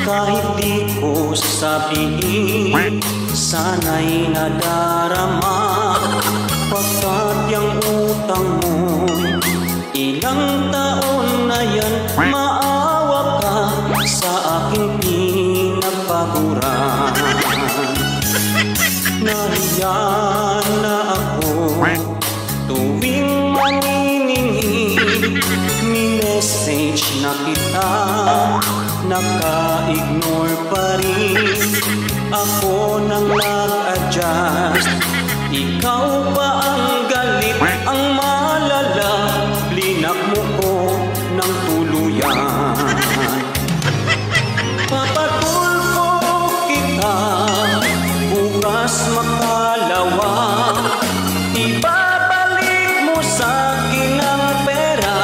Kahit di ko sabihin, sana'y nadarama. Pagkat yung utang mo, ilang taon na yan, maawa ka sa aking pinagpaguran. Nariyan na ako tuwing maniningi, minessage na kita, naka-ignore pa rin. Ako nang nag-adjust, ikaw pa ang galit, ang malala, blinak mo ko ng tuluyan. Papatulfo kita, bukas makalawa, ibabalik mo sa'kin ang pera.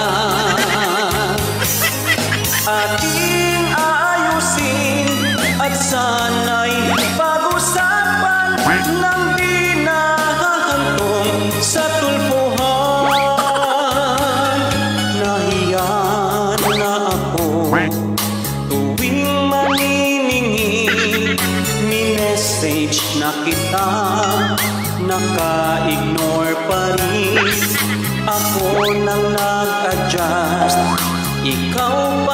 Ating aayusin at sana'y pag-usapan ng di nahahantong sa tulpuhan. Nahiyan na ako tuwing maniningi, minessage na kita, naka-ignore pa rin. Ako nang nag-adjust, ikaw